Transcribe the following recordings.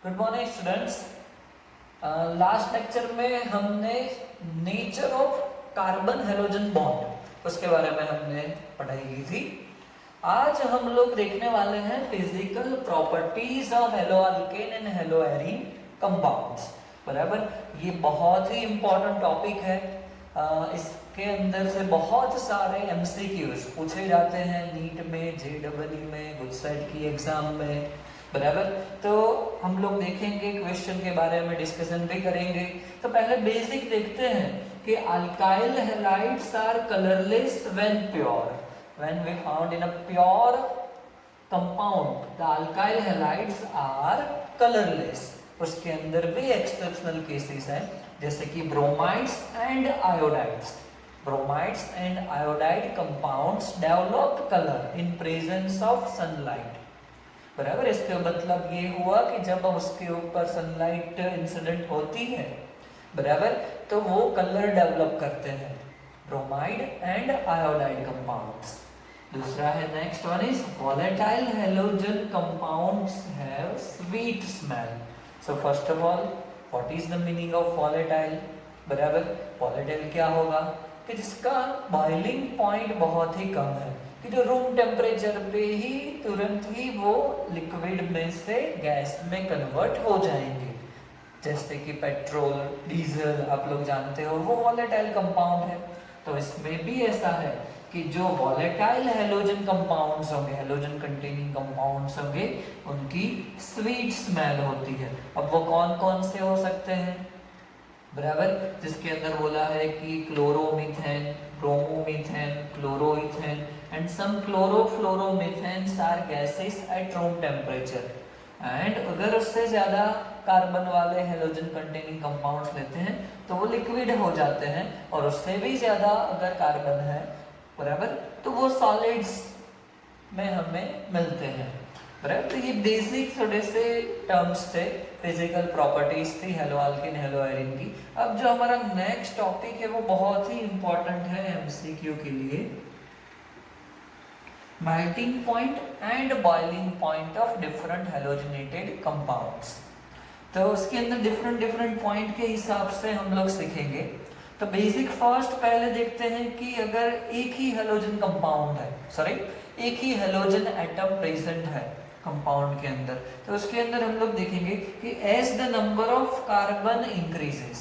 Good morning students. Last lecture में हमने nature of carbon halogen bond उसके बारे में हमने पढ़ाई की थी। आज हम लोग देखने वाले हैं physical properties of hello alkane and hello arene compounds. बराबर, ये बहुत ही इंपॉर्टेंट टॉपिक है। इसके अंदर से बहुत सारे एमसीक्यूज पूछे जाते हैं नीट में, जेईई में, गुजसेट की एग्जाम में। बराबर, तो हम लोग देखेंगे क्वेश्चन के बारे में, डिस्कशन भी करेंगे। तो पहले बेसिक देखते हैं कि alkyl halides are colourless when pure. When we found in a pure compound the alkyl halides are colourless. उसके अंदर भी एक्सेप्शनल केसेस हैं, जैसे कि bromides and iodides. Bromides and iodide compounds develop colour in presence of sunlight. बराबर, इसका मतलब ये हुआ कि जब उसके ऊपर सनलाइट इंसिडेंट होती है, बराबर, तो वो कलर डेवलप करते हैं, ब्रोमाइड एंड आयोडाइड कंपाउंड्स। दूसरा है, next one is volatile halogen compounds have sweet smell. So first of all, what is the meaning of volatile? बराबर, वोलेटाइल क्या होगा कि जिसका बॉइलिंग पॉइंट बहुत ही कम है, कि जो रूम टेम्परेचर पे ही तुरंत ही वो लिक्विड में से गैस में कन्वर्ट हो जाएंगे, जैसे कि पेट्रोल, डीजल, आप लोग जानते हो वो वॉलेटाइल कंपाउंड है। तो इसमें भी ऐसा है कि जो वॉलेटाइल हैलोजन कंपाउंड्स होंगे, हैलोजन कंटेनिंग कंपाउंड्स होंगे, उनकी स्वीट स्मेल होती है। अब वो कौन कौन से हो सकते हैं? बराबर, जिसके अंदर बोला है कि chloromethane, bromomethane, chloroethane and some chlorofluoromethanes are gases at room temperature। and अगर उससे ज़्यादा कार्बन वाले हेलोजन कंटेनिंग कंपाउंड्स लेते हैं तो वो लिक्विड हो जाते हैं, और उससे भी ज़्यादा अगर कार्बन है, बराबर, तो वो सॉलिड्स में हमें मिलते हैं। बराबर, तो ये बेसिक थोड़े से टर्म्स थे, फिजिकल प्रॉपर्टीज थी हेलो अल्केन हेलो एरीन की। अब जो हमारा नेक्स्ट टॉपिक है वो बहुत ही इंपॉर्टेंट है एमसीक्यू के लिए, melting point and boiling point of different halogenated compounds. तो उसके अंदर डिफरेंट डिफरेंट पॉइंट के हिसाब से हम लोग सीखेंगे। तो बेसिक फर्स्ट पहले देखते हैं कि अगर एक ही हेलोजन कंपाउंड है, सॉरी एक ही हेलोजन एटम प्रेजेंट है कंपाउंड के अंदर, तो उसके अंदर हम लोग देखेंगे कि as the number of carbon increases,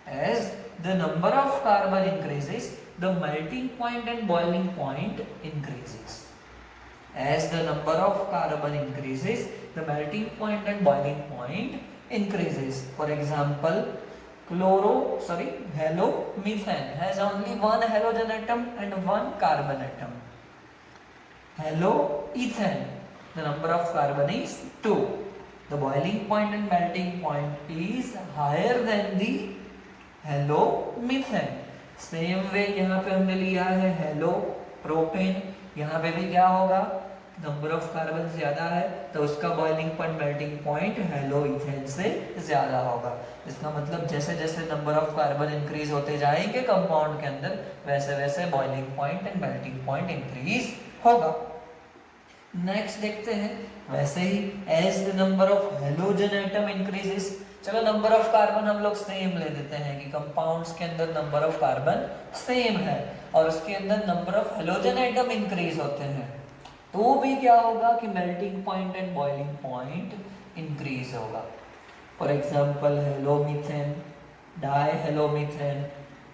as the number of carbon increases the melting point and boiling point increases. As the number of carbon increases, the melting point and boiling point increases. For example, halomethane has only one halogen atom and one carbon atom. Haloethane, the number of carbon is 2. The boiling point and melting point is higher than the halomethane. Same way यहाँ पे हमने लिया है हेलोप्रोपेन, यहाँ पे भी क्या होगा, नंबर ऑफ कार्बन ज्यादा है तो उसका बॉइलिंग पॉइंट मेल्टिंग पॉइंट हेलोइथेन से ज्यादा होगा। इसका मतलब जैसे जैसे नंबर ऑफ कार्बन इंक्रीज होते जाएंगे कंपाउंड के अंदर, वैसे वैसे boiling point and melting point increase होगा। नेक्स्ट देखते हैं, वैसे ही as the number of halogen atom increases. चलो नंबर ऑफ कार्बन हम लोग सेम ले देते हैं कि कंपाउंड्स के अंदर नंबर ऑफ कार्बन सेम है और उसके अंदर number of halogen atom increase होते हैं, तो भी क्या होगा कि melting point and boiling point increase होगा। फॉर एग्जांपल हेलोमीथेन, डाइहेलोमीथेन,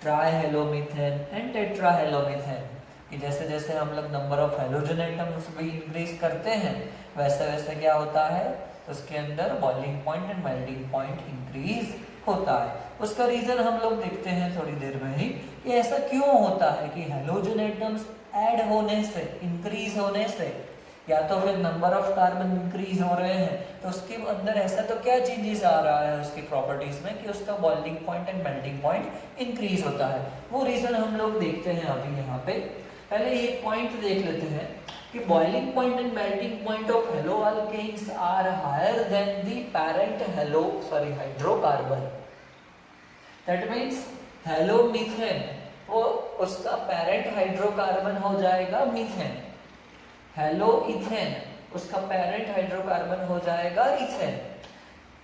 ट्राइहेलोमीथेन एंड टेट्राहेलोमीथेन, कि जैसे जैसे हम लोग नंबर ऑफ हेलोजन एटम्स भी इंक्रीज करते हैं, वैसे वैसे क्या होता है, उसके अंदर boiling point and melting point increase होता है। उसका रीजन हम लोग देखते हैं थोड़ी देर में ही कि ऐसा क्यों होता है कि हेलोजन एटम्स ऐड होने से, इंक्रीज होने से, या तो फिर नंबर ऑफ कार्बन इंक्रीज हो रहे हैं, तो उसके अंदर ऐसा तो क्या चेंजेस आ रहा है उसकी प्रॉपर्टीज में कि उसका boiling point and melting point increase होता है। वो रीजन हम लोग देखते हैं अभी यहाँ पे। पहले एक पॉइंट देख लेते हैं कि boiling point and melting point of halo alkanes are higher than the parent hydrocarbon. That means halomethane, वो उसका पैरेंट हाइड्रोकार्बन हो जाएगा मीथेन, हेलोइथेन उसका पैरेंट हाइड्रोकार्बन हो जाएगा इथेन।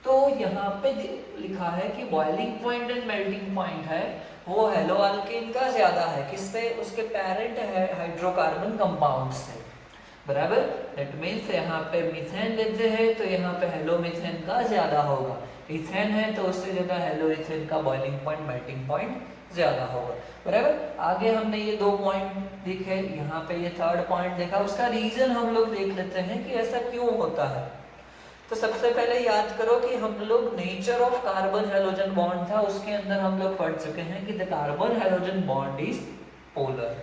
तो यहाँ पे लिखा है कि boiling point and melting point है वो हेलो अल्केन का ज्यादा है, किससे? उसके पेरेंट है हाइड्रोकार्बन कंपाउंड से, बराबर। दैट मीन्स यहाँ पे मीथेन लेते हैं तो यहाँ पे हेलो मीथेन का ज्यादा होगा, इथेन है तो उससे ज्यादा हेलो इथेन का बॉइलिंग पॉइंट मेल्टिंग पॉइंट ज्यादा होगा, बराबर। आगे हमने ये 2 पॉइंट देखे, यहाँ पे ये 3rd पॉइंट देखा, उसका रीजन हम लोग देख लेते हैं कि ऐसा क्यों होता है। तो सबसे पहले याद करो कि हम लोग nature of carbon halogen bond था, उसके अंदर हम लोग पढ़ चुके हैं कि the carbon halogen bond is polar,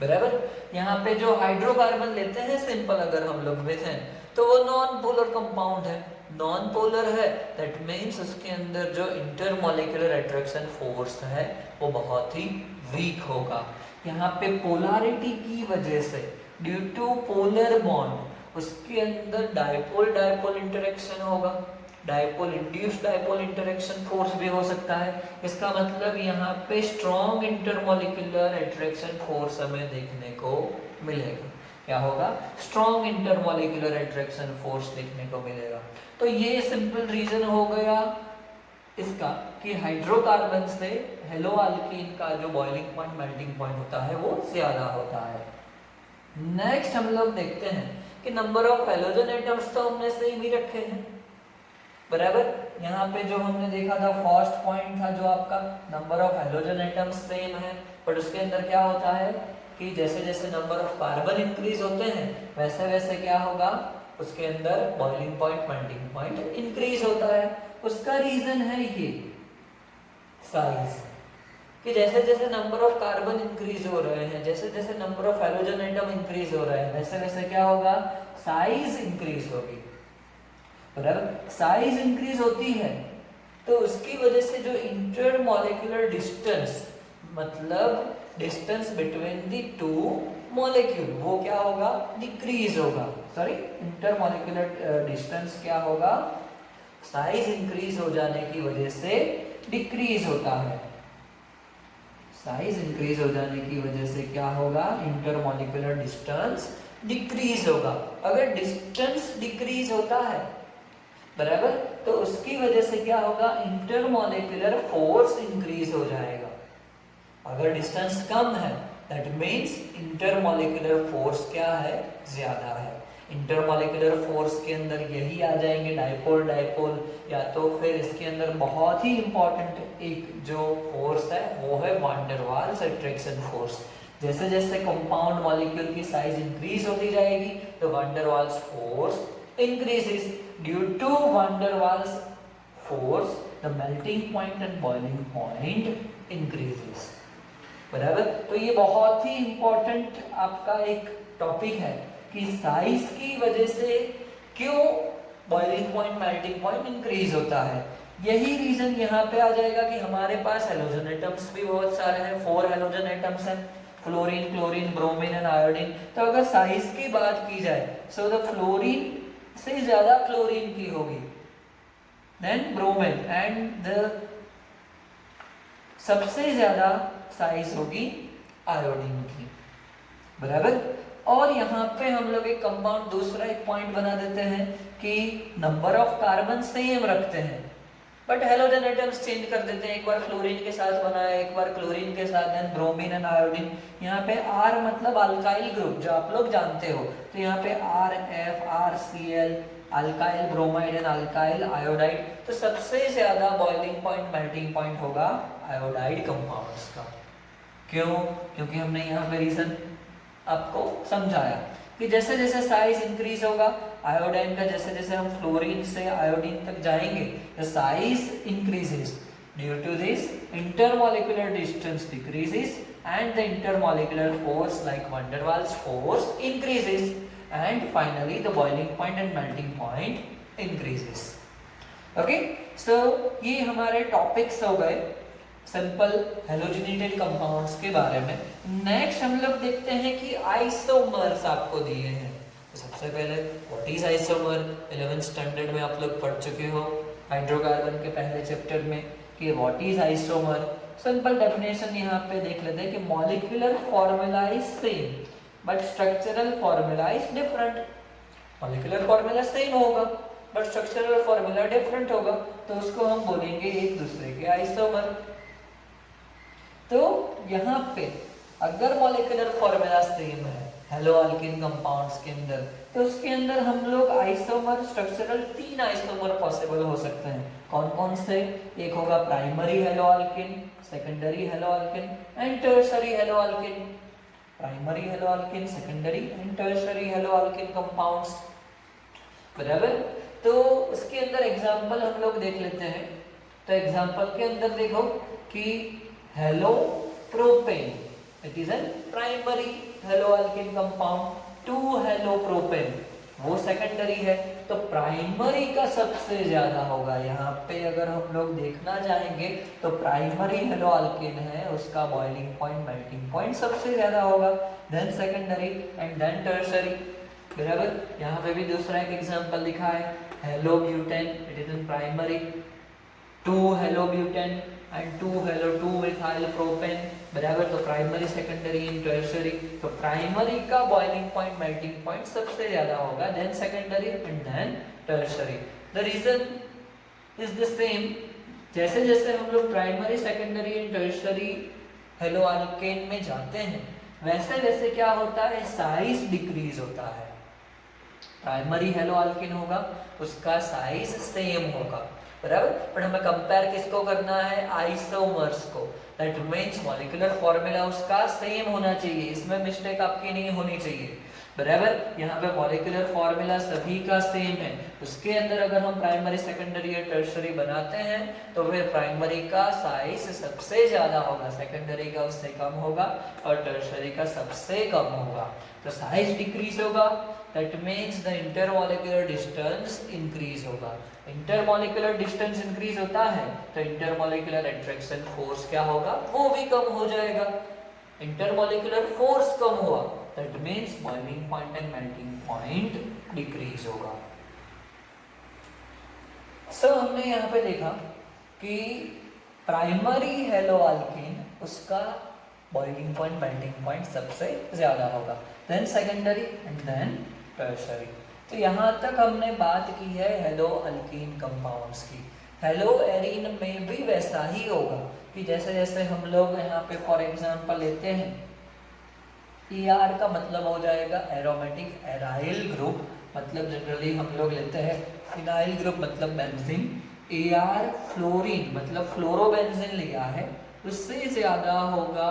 बराबर। यहाँ पे जो हाइड्रोकार्बन लेते हैं सिंपल अगर हम लोग मीथेन, तो वो नॉन पोलर कंपाउंड है, नॉन पोलर है, दैट मीन्स उसके अंदर जो इंटरमॉलिक्यूलर अट्रैक्शन फोर्स है वो बहुत ही वीक होगा। यहाँ पे पोलैरिटी की वजह से, ड्यू टू पोलर बॉन्ड, उसके अंदर डायपोल डायपोल इंटरेक्शन होगा, dipole induced dipole interaction force भी हो सकता है। इसका मतलब यहाँ पे स्ट्रॉन्ग इंटरमॉलिक्यूलर अट्रैक्शन फोर्स हमें देखने को मिलेगा। क्या होगा? स्ट्रॉन्ग इंटरमॉलिक्यूलर अट्रैक्शन फोर्स देखने को मिलेगा। तो ये सिंपल रीजन हो गया इसका कि हाइड्रोकार्बन से हेलो अल्कीन का जो बॉइलिंग पॉइंट मेल्टिंग पॉइंट होता है वो ज्यादा होता है। नेक्स्ट हम लोग देखते हैं कि नंबर ऑफ हैलोजन एटम्स तो हमने सेम ही रखे हैं, बराबर। यहाँ पे जो हमने देखा था फर्स्ट पॉइंट था जो आपका number of halogen atoms same है, बट उसके अंदर क्या होता है कि जैसे जैसे नंबर ऑफ कार्बन इंक्रीज होते हैं वैसे वैसे क्या होगा, उसके अंदर boiling point melting point increase होता है। उसका रीजन है ये साइज, कि जैसे जैसे नंबर ऑफ कार्बन इंक्रीज हो रहे हैं, जैसे जैसे number of halogen atom increase हो रहे हैं, वैसे वैसे क्या होगा, साइज इंक्रीज होगी, बराबर। साइज इंक्रीज होती है तो उसकी वजह से जो इंटरमॉलिक्यूलर डिस्टेंस, मतलब distance between the two molecule, वो क्या होगा, डिक्रीज होगा। सॉरी, इंटरमॉलिक्यूलर डिस्टेंस क्या होगा, साइज इंक्रीज हो जाने की वजह से डिक्रीज होता है। साइज इंक्रीज हो जाने की वजह से क्या होगा, इंटरमॉलिक्यूलर डिस्टेंस डिक्रीज होगा। अगर डिस्टेंस डिक्रीज होता है, बराबर, तो उसकी वजह से क्या होगा, इंटरमॉलिक्यूलर फोर्स इंक्रीज हो जाएगा। अगर डिस्टेंस कम है दैट मीन्स इंटरमॉलिक्यूलर फोर्स क्या है, ज्यादा है। इंटरमॉलिक्यूलर फोर्स के अंदर यही आ जाएंगे डायपोल डायपोल, या तो फिर इसके अंदर बहुत ही इंपॉर्टेंट एक जो फोर्स है वो है van der Waals attraction force. जैसे जैसे कंपाउंड मॉलिक्यूल की साइज इंक्रीज होती जाएगी तो van der Waals force increases. Due to van der Waals force the melting point and boiling point increases, बराबर। तो ये बहुत ही इंपॉर्टेंट आपका एक टॉपिक है कि साइज की वजह से क्यों boiling point melting point increase होता है। यही रीजन यहाँ पे आ जाएगा कि हमारे पास हैलोजन एटम्स भी बहुत सारे हैं, 4 हैलोजन एटम्स हैं, fluorine chlorine bromine and iodine. तो अगर साइज की बात की जाए सो द फ्लोरीन से ज्यादा क्लोरीन की होगी देन ब्रोमीन, एंड द सबसे ज्यादा साइज होगी आयोडीन की, बराबर। और यहाँ पे हम लोग एक कंपाउंड दूसरा एक पॉइंट बना देते हैं कि नंबर ऑफ कार्बन सेम रखते हैं बट हैलोजन एटम्स चेंज कर देते हैं। एक बार फ्लोरीन के साथ बनाया, एक बार क्लोरीन के साथ, देन ब्रोमीन एंड आयोडीन। यहाँ पे R मतलब अल्काइल ग्रुप जो आप लोग जानते हो, तो यहाँ पे RF RCl alkyl bromide and alkyl iodide. तो सबसे ज्यादा बॉइलिंग पॉइंट मेल्टिंग पॉइंट होगा आयोडाइड कंपाउंड्स का। क्यों? क्योंकि हमने यहाँ पे रीजन आपको समझाया कि जैसे जैसे साइज इंक्रीज होगा आयोडाइन का, जैसे जैसे हम फ्लोरीन से आयोडीन तक जाएंगे the size increases, due to this intermolecular distance decreases and the intermolecular force like van der Waals force increases, and finally the boiling point and melting point increases. Okay, so ये हमारे topics हो गए simple halogenated compounds के बारे में। Next हम लोग देखते हैं कि आइसोमर्स आपको दिए हैं। तो सबसे पहले what is isomer, 11th standard में आप लोग पढ़ चुके हो हाइड्रोकार्बन के पहले चैप्टर में कि what is isomer. Simple definition यहाँ पे देख लेते हैं कि molecular formula is same but structural formula is different. Molecular formula same होगा बट स्ट्रक्चरल फॉर्मूला डिफरेंट होगा, तो उसको हम बोलेंगे एक दूसरे के आइसोमर। तो यहाँ पे अगर मॉलिक्यूलर फॉर्मूला सेम है हेलो अल्किन कंपाउंड्स के अंदर, तो उसके अंदर हम लोग आइसोमर स्ट्रक्चरल 3 आइसोमर पॉसिबल हो सकते हैं। कौन कौन से? एक होगा primary halo alkene, secondary hello alkene and tertiary hello alkene. Primary halo alkene, secondary and tertiary hello alkene compounds, बराबर। तो उसके अंदर एग्जांपल हम लोग देख लेते हैं। तो एग्जांपल के अंदर देखो कि hello propane, it is an primary halo alkene compound. 2 hello propane, वो सेकेंडरी है। तो प्राइमरी का सबसे ज्यादा होगा। यहाँ पे अगर हम लोग देखना चाहेंगे तो प्राइमरी हेलो अल्किन है, उसका बॉइलिंग पॉइंट, मेल्टिंग पॉइंट सबसे ज्यादा होगा, then secondary and then tertiary, बराबर। यहाँ पे भी दूसरा एक एग्जांपल लिखा है halo butane, it is in primary, 2 halo butane and 2 halo 2 methyl propane, बराबर। तो प्राइमरी, सेकेंडरी एंड टर्शरी। तो प्राइमरी का बॉइलिंग पॉइंट, मेल्टिंग पॉइंट सबसे ज्यादा होगा, then secondary and then tertiary. The reason is the same. जैसे जैसे हम लोग primary, secondary and tertiary halo alkane में जाते हैं, वैसे वैसे क्या होता है, साइज डिक्रीज होता है। प्राइमरी हेलो अल्किन होगा, उसका साइज सेम होगा, बराबर। बट हमें कंपेयर किसको करना है? आइसोमर्स को। दैट मींस मॉलिक्यूलर फॉर्मूला उसका सेम होना चाहिए, इसमें मिस्टेक आपकी नहीं होनी चाहिए, बराबर। यहाँ पे मॉलिक्यूलर फॉर्मूला सभी का सेम है। उसके अंदर अगर हम प्राइमरी, सेकेंडरी या टर्शरी बनाते हैं तो फिर प्राइमरी का साइज सबसे ज्यादा होगा, सेकेंडरी का उससे कम होगा और टर्शरी का सबसे कम होगा। तो साइज डिक्रीज होगा, that means the intermolecular distance increase होगा। इंटरमॉलिक्यूलर डिस्टेंस इंक्रीज होता है तो इंटरमॉलिक्यूलर अट्रैक्शन फोर्स क्या होगा? वो भी कम हो जाएगा। इंटरमॉलिक्यूलर फोर्स कम हुआ, that means boiling point and melting point decrease होगा। सो हमने यहाँ पे देखा कि प्राइमरी हेलो अल्किन, उसका बॉइलिंग पॉइंट, मेल्टिंग पॉइंट सबसे ज्यादा होगा, then secondary and then tertiary. तो यहाँ तक हमने बात की है हेलो अल्कीन कंपाउंड्स की। हेलो एरीन में भी वैसा ही होगा कि जैसे जैसे हम लोग यहाँ पे फॉर एग्जांपल लेते हैं, ER का मतलब हो जाएगा एरोमेटिक एराइल ग्रुप, मतलब जनरली हम लोग लेते हैं फिनाइल ग्रुप मतलब बेंजीन। AR फ्लोरीन मतलब फ्लोरोबेंजीन लिया है, उससे ज्यादा होगा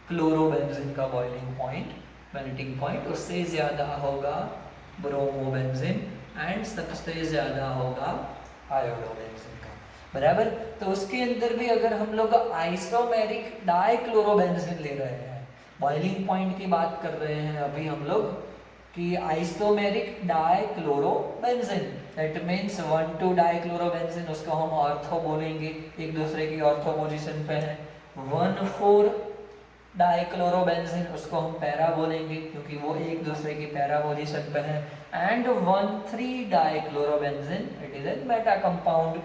क्लोरोबेंजीन का बॉइलिंग पॉइंट, मेल्टिंग पॉइंट, उससे ज्यादा होगा ब्रोमोबेंजीन एंड सबसे ज्यादा होगा आयोडोबेंजीन का, बराबर। तो उसके अंदर भी अगर हम लोग आइसोमेरिक डाइक्लोरोबेंजीन ले रहे हैं, बॉइलिंग पॉइंट की बात कर रहे हैं अभी हम लोग कि isomeric dichlorobenzene, that means 1,2 dichlorobenzene, उसको हम ऑर्थो बोलेंगे, एक दूसरे की ऑर्थो पोजीशन पे है। 1,4 डाइक्लोरोबेंजीन, उसको हम पैरा बोलेंगे क्योंकि वो एक दूसरे की पैरा पोजीशन पे है। And 1,3 dichlorobenzene, it is a Meta compound,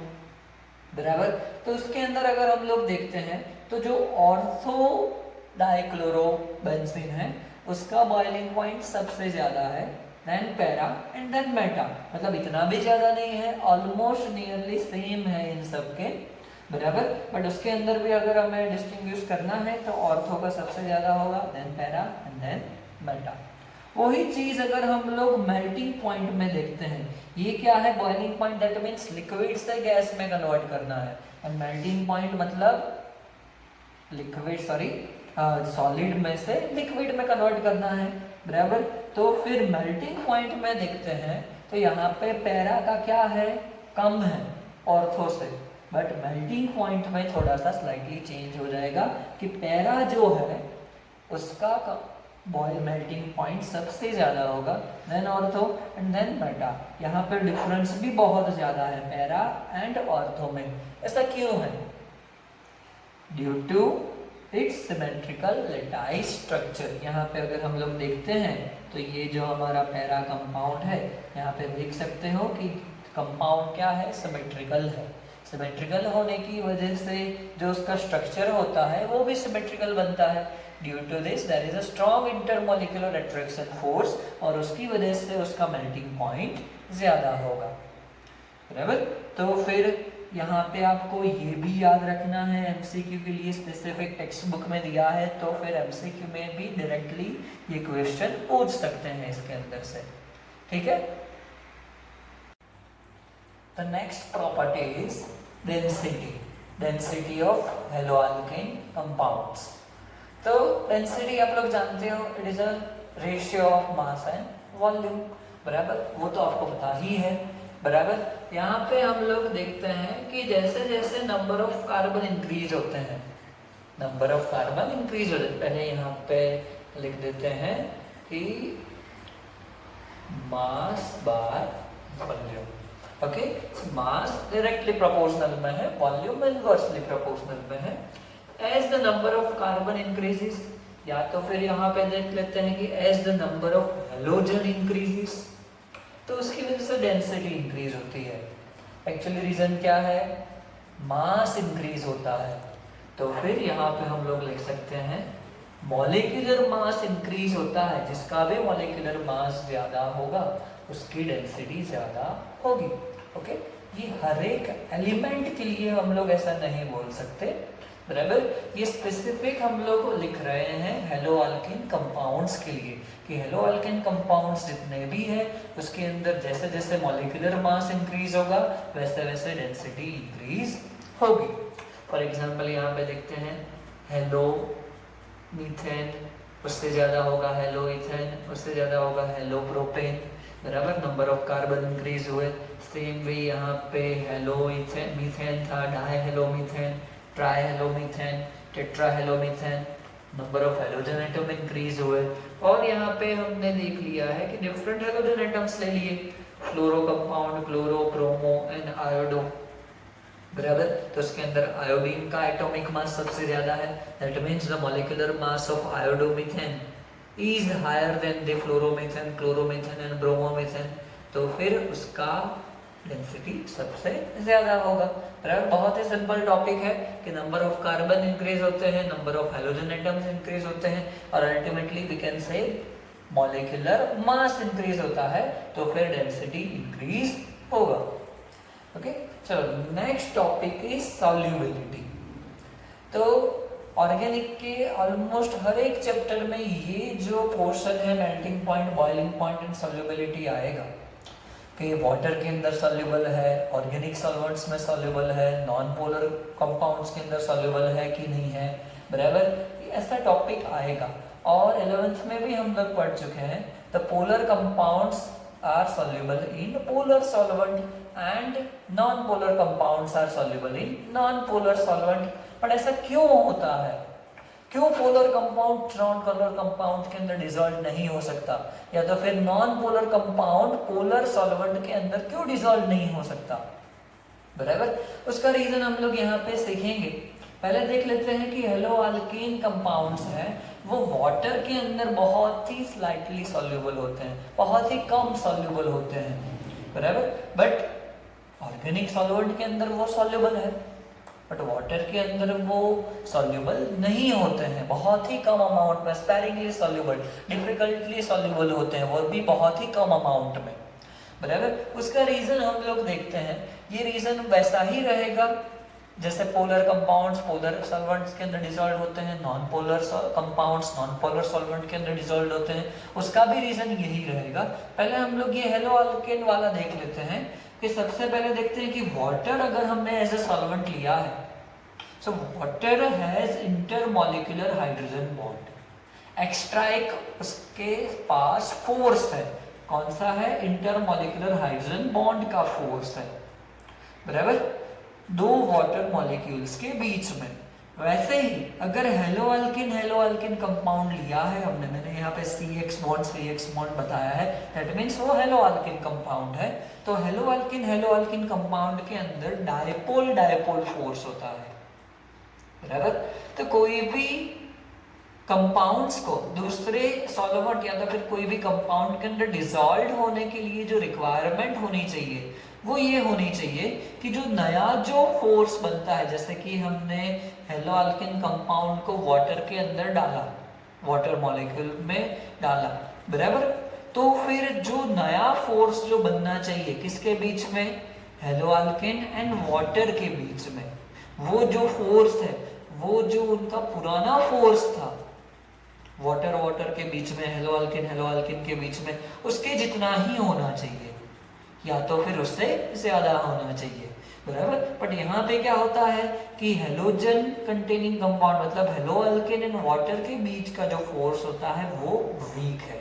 बराबर। तो उसके अंदर अगर हम लोग देखते हैं तो जो ऑर्थो डाइक्लोरोबेंजीन है उसका बॉइलिंग पॉइंट सबसे ज्यादा है, then para and then meta, मतलब इतना भी ज्यादा नहीं है, ऑलमोस्ट नियरली सेम है इन सब के, बराबर। बट उसके अंदर भी अगर हमें डिस्टिंग्विश करना है तो ऑर्थो का सबसे ज्यादा होगा, then para and then meta. वही चीज अगर हम लोग मेल्टिंग पॉइंट में देखते हैं, ये क्या है? Boiling point, that means liquid से गैस में कन्वर्ट करना है, एंड मेल्टिंग पॉइंट मतलब लिक्विड, सॉरी सॉलिड में से लिक्विड में कन्वर्ट करना है, बराबर। तो फिर मेल्टिंग पॉइंट में देखते हैं तो यहाँ पे पैरा का क्या है? कम है ऑर्थो से, बट मेल्टिंग पॉइंट में थोड़ा सा स्लाइटली चेंज हो जाएगा कि पैरा जो है उसका बॉयल मेल्टिंग पॉइंट सबसे ज्यादा होगा, then ortho and then meta. यहाँ पे डिफरेंस भी बहुत ज्यादा है पैरा एंड ऑर्थो में। ऐसा क्यों है? Due to its symmetrical lattice structure. यहाँ पे अगर हम लोग देखते हैं तो ये जो हमारा पैरा कंपाउंड है, यहाँ पे देख सकते हो कि कंपाउंड क्या है? सिमेट्रिकल है। सिमेट्रिकल होने की वजह से जो उसका स्ट्रक्चर होता है वो भी सिमेट्रिकल बनता है। Due to this there is a strong intermolecular attraction force और उसकी वजह से उसका मेल्टिंग पॉइंट ज़्यादा होगा, बराबर। तो फिर यहाँ पे आपको ये भी याद रखना है, एमसीक्यू के लिए स्पेसिफिक टेक्स्ट बुक में दिया है, तो फिर एमसीक्यू में भी डायरेक्टली ये क्वेश्चन पूछ सकते हैं इसके अंदर से, ठीक है। The next property is density of haloalkane compounds. तो डेंसिटी आप लोग जानते हो, it is a ratio of mass and volume, बराबर, वो तो आपको पता ही है, बराबर। यहाँ पे हम लोग देखते हैं कि जैसे जैसे नंबर ऑफ कार्बन इंक्रीज होते हैं, नंबर ऑफ कार्बन इंक्रीज होते हैं, पहले यहाँ पे लिख देते हैं कि mass bar volume, okay. Mass directly proportional में है, वॉल्यूम इनवर्सली प्रोपोर्शनल में है। As the number of carbon increases, या तो फिर यहाँ पे देख लेते हैं कि as the number of halogen increases, तो उसकी वजह से डेंसिटी इंक्रीज होती है। एक्चुअली रीजन क्या है, मास इंक्रीज होता है, तो फिर यहाँ पे हम लोग लिख सकते हैं मॉलिक्यूलर मास इंक्रीज होता है, जिसका भी मॉलिक्यूलर मास ज्यादा होगा उसकी डेंसिटी ज्यादा होगी, ओके। ये हर एक एलिमेंट के लिए हम लोग ऐसा नहीं बोल सकते, बराबर। ये स्पेसिफिक हम लोग लिख रहे हैं हेलोअल्केन कंपाउंड्स के लिए कि हेलोअल्केन कंपाउंड्स जितने भी है उसके अंदर जैसे जैसे मॉलिक्यूलर मास इंक्रीज होगा वैसे वैसे डेंसिटी इंक्रीज होगी। फॉर एग्जांपल यहाँ पे देखते हैं हेलो मीथेन, उससे ज़्यादा होगा हेलो इथेन, उससे ज़्यादा होगा हेलो प्रोपेन, बराबर। नंबर ऑफ कार्बन इंक्रीज हुए। सेम वे यहाँ पे हेलो मीथेन था, die hello methane, try hello methane, tetra hello methane, number of halogen atom increase हुए। और यहाँ पे हमने देख लिया है कि डिफरेंट हेलोजन एटम्स ले लिए, fluoro compound, chloro, bromo and iodo, बराबर। तो उसके अंदर आयोडीन का एटॉमिक मास सबसे ज्यादा है, that means the molecular mass of iodomethane is higher than the fluoromethane, chloromethane and bromomethane, तो फिर उसका डेंसिटी सबसे ज्यादा होगा, बराबर। बहुत ही सिंपल टॉपिक है कि नंबर ऑफ कार्बन इंक्रीज होते हैं, number of halogen atoms increase होते हैं और ultimately we can say molecular mass increase होता है, तो फिर डेंसिटी इंक्रीज होगा, ओके। चलो नेक्स्ट टॉपिक इज सॉल्युबिलिटी। तो ऑर्गेनिक के ऑलमोस्ट हर एक चैप्टर में ये जो पोर्शन है melting point, boiling point and solubility आएगा कि वाटर के अंदर सॉल्युबल है, ऑर्गेनिक सॉल्वेंट्स में सॉल्युबल है, नॉन पोलर कंपाउंड्स के अंदर सॉल्युबल है कि नहीं है, बराबर। ऐसा टॉपिक आएगा और 11th में भी हम लोग पढ़ चुके हैं the polar compounds are soluble in polar solvent and non polar compounds are soluble in non polar solvent. पर ऐसा क्यों होता है, क्यों polar compound non polar compound के अंदर डिसॉल्व नहीं हो सकता, या तो फिर non polar compound polar solvent के अंदर क्यों डिसॉल्व नहीं हो सकता, बराबर। उसका रीजन हम लोग यहाँ पे सीखेंगे। पहले देख लेते हैं कि हेलोअल्केन कंपाउंड्स हैं वो वाटर के अंदर बहुत ही स्लाइटली सॉल्युबल होते हैं, बहुत ही कम सॉल्युबल होते हैं, बराबर। बट ऑर्गेनिक सॉल्वेंट के अंदर वो सॉल्युबल है, बट वाटर के अंदर वो सॉल्युबल नहीं होते हैं, बहुत ही कम अमाउंट में, स्पेरिंगली सॉल्युबल, डिफिकल्टली सॉल्युबल होते हैं, वो भी बहुत ही कम अमाउंट में, बराबर। उसका रीजन हम लोग देखते हैं, ये रीजन वैसा ही रहेगा जैसे पोलर कंपाउंड्स पोलर सॉल्वेंट्स के अंदर डिसॉल्व होते हैं, non polar compounds non polar solvent के अंदर डिसॉल्व होते हैं, उसका भी रीजन यही रहेगा। पहले हम लोग ये हेलोअल्केन वाला देख लेते हैं कि सबसे पहले देखते हैं कि वाटर अगर हमने एज ए सॉल्वेंट लिया है, so water has intermolecular hydrogen bond, extra एक उसके पास फोर्स है, कौन सा है, इंटरमॉलिक्यूलर हाइड्रोजन बॉन्ड का फोर्स है, बराबर, दो वाटर मॉलिक्यूल्स के बीच में। वैसे ही अगर हेलोअल्केन कंपाउंड लिया है हमने, मैंने यहाँ पे CX बॉन्ड बताया है, दैट मीन्स वो हेलोअल्केन कंपाउंड है। तो हेलोअल्केन कंपाउंड के अंदर डायपोल फोर्स होता है, बराबर। तो कोई भी कंपाउंड्स को दूसरे सॉल्वेंट या तो फिर कोई भी कंपाउंड के अंदर डिसॉल्व होने के लिए जो रिक्वायरमेंट होनी चाहिए वो ये होनी चाहिए कि जो नया जो फोर्स बनता है, जैसे कि हमने हेलोअल्केन कंपाउंड को वाटर के अंदर डाला, वाटर मॉलिक्यूल में डाला, बराबर। तो फिर जो नया फोर्स जो बनना चाहिए किसके बीच में, हेलो अल्केन एंड वाटर के बीच में, वो जो फोर्स है, वो जो उनका पुराना फोर्स था वाटर वाटर के बीच में, हेलो अल्केन के बीच में, उसके जितना ही होना चाहिए, या तो फिर उससे ज्यादा होना चाहिए, बराबर। बट यहाँ पे क्या होता है कि हेलोजन कंटेनिंग कंपाउंड मतलब हेलो अल्केन एंड वाटर के बीच का जो फोर्स होता है वो वीक है,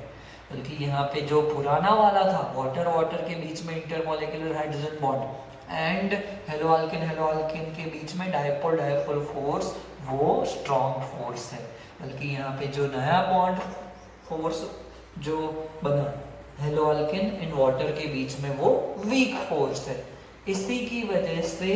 बल्कि यहाँ पे जो पुराना वाला था वाटर वाटर के बीच में intermolecular hydrogen bond and hello alkane के बीच में डायपोल डायपोल फोर्स, वो स्ट्रॉन्ग फोर्स है। बल्कि यहाँ पे जो नया बॉन्ड फोर्स जो बना हेलो अल्केन एंड वाटर के बीच में, वो वीक फोर्स है। इसी की वजह से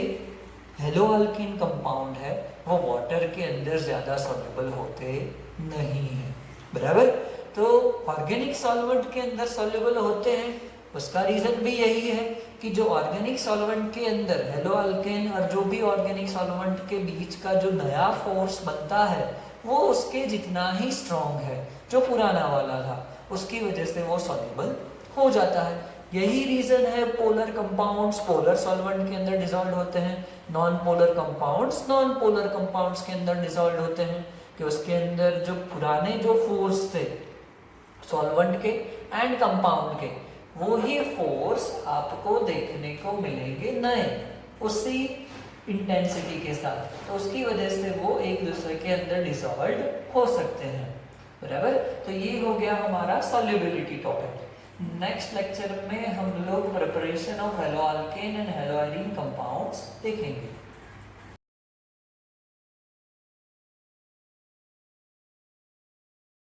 हेलो अल्केन कंपाउंड है वो वाटर के अंदर ज्यादा सॉल्युबल होते नहीं है, बराबर। तो ऑर्गेनिक सॉल्वेंट के अंदर सॉल्युबल होते हैं, उसका रीजन भी यही है कि जो ऑर्गेनिक सॉल्वेंट के अंदर हेलो अल्केन और जो भी ऑर्गेनिक सॉल्वेंट के बीच का जो नया फोर्स बनता है वो उसके जितना ही स्ट्रॉन्ग है जो पुराना वाला था, उसकी वजह से वो सॉल्युबल हो जाता है। यही रीजन है पोलर कंपाउंड्स पोलर सॉल्वेंट के अंदर डिसॉल्व होते हैं, नॉन पोलर कंपाउंड्स के अंदर डिसॉल्व होते हैं, कि उसके अंदर जो पुराने जो फोर्स थे सॉल्वेंट के एंड कंपाउंड के, वो ही फोर्स आपको देखने को मिलेंगे नए उसी इंटेंसिटी के साथ, तो उसकी वजह से वो एक दूसरे के अंदर डिसॉल्व हो सकते हैं, बराबर। तो ये हो गया हमारा सॉल्युबिलिटी टॉपिक। नेक्स्ट लेक्चर में हम लोग preparation of hello alkane and hello Irene compounds देखेंगे।